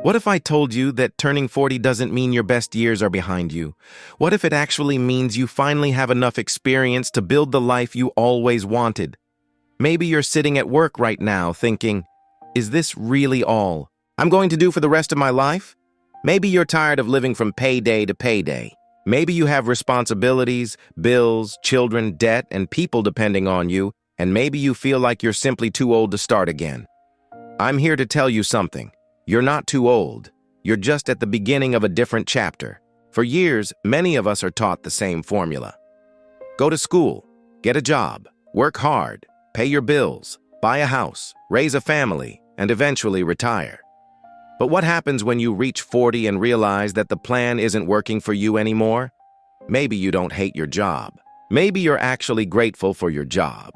What if I told you that turning 40 doesn't mean your best years are behind you? What if it actually means you finally have enough experience to build the life you always wanted? Maybe you're sitting at work right now thinking, is this really all I'm going to do for the rest of my life? Maybe you're tired of living from payday to payday. Maybe you have responsibilities, bills, children, debt, and people depending on you, and maybe you feel like you're simply too old to start again. I'm here to tell you something. You're not too old. You're just at the beginning of a different chapter. For years, many of us are taught the same formula. Go to school, get a job, work hard, pay your bills, buy a house, raise a family, and eventually retire. But what happens when you reach 40 and realize that the plan isn't working for you anymore? Maybe you don't hate your job. Maybe you're actually grateful for your job.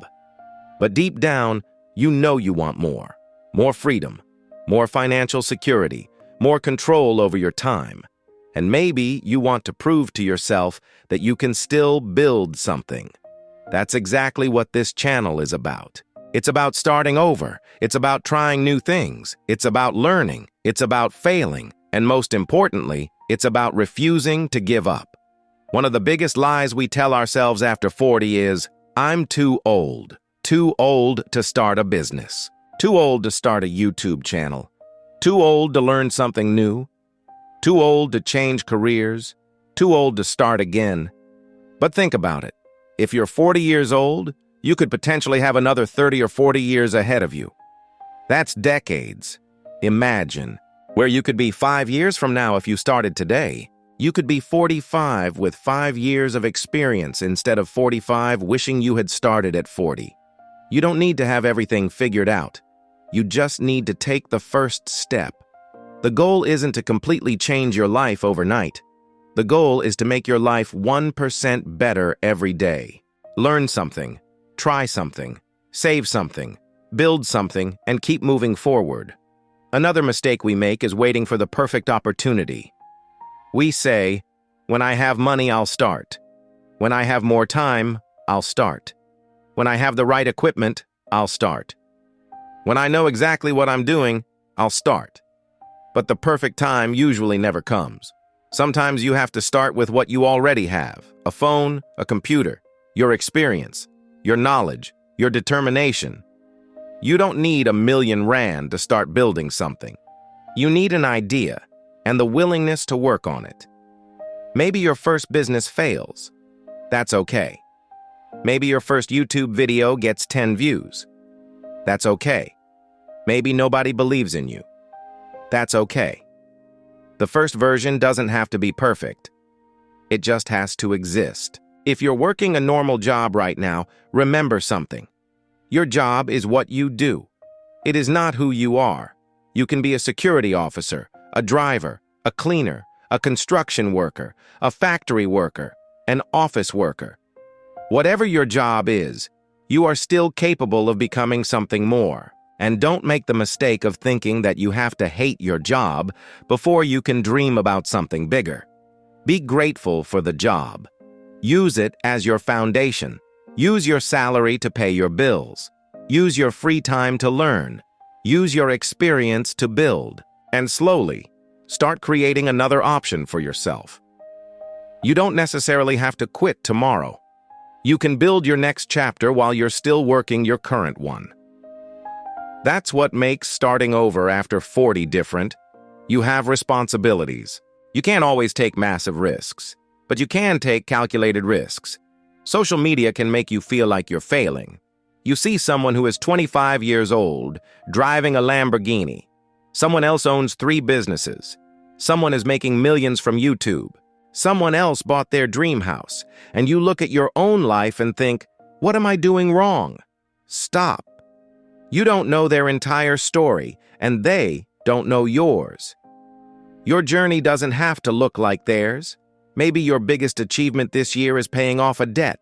But deep down, you know you want more. More freedom, more financial security, more control over your time. And maybe you want to prove to yourself that you can still build something. That's exactly what this channel is about. It's about starting over. It's about trying new things. It's about learning. It's about failing. And most importantly, it's about refusing to give up. One of the biggest lies we tell ourselves after 40 is, I'm too old. Too old to start a business. Too old to start a YouTube channel. Too old to learn something new. Too old to change careers. Too old to start again. But think about it. If you're 40 years old, you could potentially have another 30 or 40 years ahead of you. That's decades. Imagine where you could be 5 years from now if you started today. You could be 45 with 5 years of experience instead of 45 wishing you had started at 40. You don't need to have everything figured out. You just need to take the first step. The goal isn't to completely change your life overnight. The goal is to make your life 1% better every day. Learn something, try something, save something, build something, and keep moving forward. Another mistake we make is waiting for the perfect opportunity. We say, when I have money, I'll start. When I have more time, I'll start. When I have the right equipment, I'll start. When I know exactly what I'm doing, I'll start. But the perfect time usually never comes. Sometimes you have to start with what you already have: a phone, a computer, your experience, your knowledge, your determination. You don't need R1,000,000 to start building something. You need an idea and the willingness to work on it. Maybe your first business fails. That's okay. Maybe your first YouTube video gets 10 views. That's okay. Maybe nobody believes in you. That's okay. The first version doesn't have to be perfect. It just has to exist. If you're working a normal job right now, remember something. Your job is what you do. It is not who you are. You can be a security officer, a driver, a cleaner, a construction worker, a factory worker, an office worker. Whatever your job is, you are still capable of becoming something more. And don't make the mistake of thinking that you have to hate your job before you can dream about something bigger. Be grateful for the job. Use it as your foundation. Use your salary to pay your bills. Use your free time to learn. Use your experience to build. And slowly, start creating another option for yourself. You don't necessarily have to quit tomorrow. You can build your next chapter while you're still working your current one. That's what makes starting over after 40 different. You have responsibilities. You can't always take massive risks, but you can take calculated risks. Social media can make you feel like you're failing. You see someone who is 25 years old, driving a Lamborghini. Someone else owns 3 businesses. Someone is making millions from YouTube. Someone else bought their dream house, and you look at your own life and think, what am I doing wrong? Stop. You don't know their entire story, and they don't know yours. Your journey doesn't have to look like theirs. Maybe your biggest achievement this year is paying off a debt.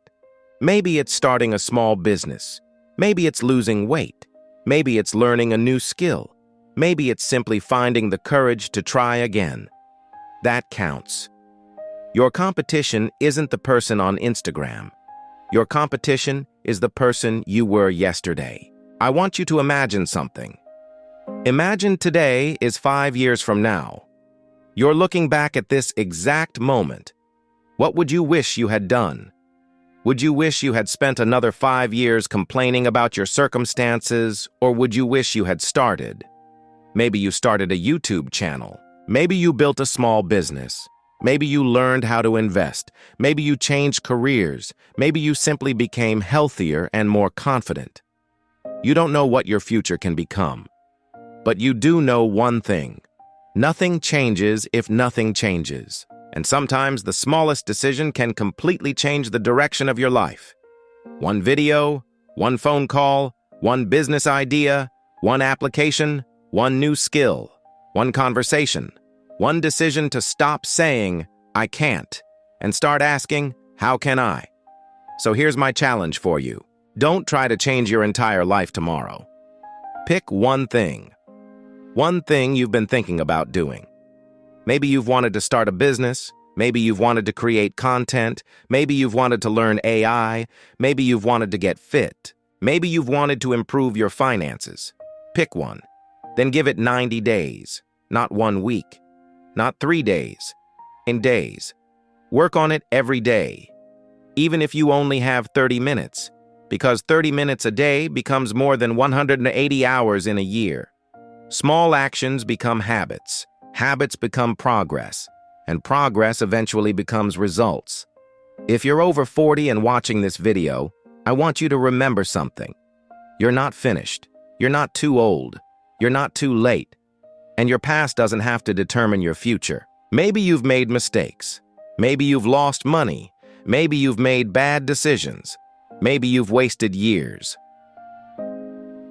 Maybe it's starting a small business. Maybe it's losing weight. Maybe it's learning a new skill. Maybe it's simply finding the courage to try again. That counts. Your competition isn't the person on Instagram. Your competition is the person you were yesterday. I want you to imagine something. Imagine today is 5 years from now. You're looking back at this exact moment. What would you wish you had done? Would you wish you had spent another 5 years complaining about your circumstances, or would you wish you had started? Maybe you started a YouTube channel. Maybe you built a small business. Maybe you learned how to invest. Maybe you changed careers. Maybe you simply became healthier and more confident. You don't know what your future can become. But you do know one thing. Nothing changes if nothing changes. And sometimes the smallest decision can completely change the direction of your life. One video, one phone call, one business idea, one application, one new skill, one conversation, one decision to stop saying, "I can't," and start asking, "How can I?" So here's my challenge for you. Don't try to change your entire life tomorrow. Pick one thing. One thing you've been thinking about doing. Maybe you've wanted to start a business. Maybe you've wanted to create content. Maybe you've wanted to learn AI. Maybe you've wanted to get fit. Maybe you've wanted to improve your finances. Pick one. Then give it 90 days, not 1 week, not 3 days, in days. Work on it every day, even if you only have 30 minutes, because 30 minutes a day becomes more than 180 hours in a year. Small actions become habits. Habits become progress, and progress eventually becomes results. If you're over 40 and watching this video, I want you to remember something. You're not finished. You're not too old. You're not too late. And your past doesn't have to determine your future. Maybe you've made mistakes. Maybe you've lost money. Maybe you've made bad decisions. Maybe you've wasted years.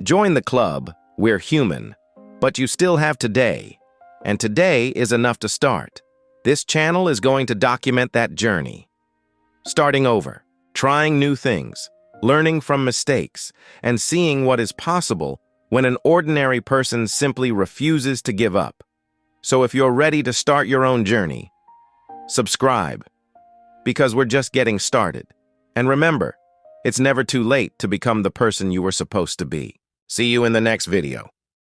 Join the club. We're human. But you still have today. And today is enough to start. This channel is going to document that journey. Starting over, trying new things, learning from mistakes, and seeing what is possible when an ordinary person simply refuses to give up. So if you're ready to start your own journey, subscribe, because we're just getting started. And remember, it's never too late to become the person you were supposed to be. See you in the next video.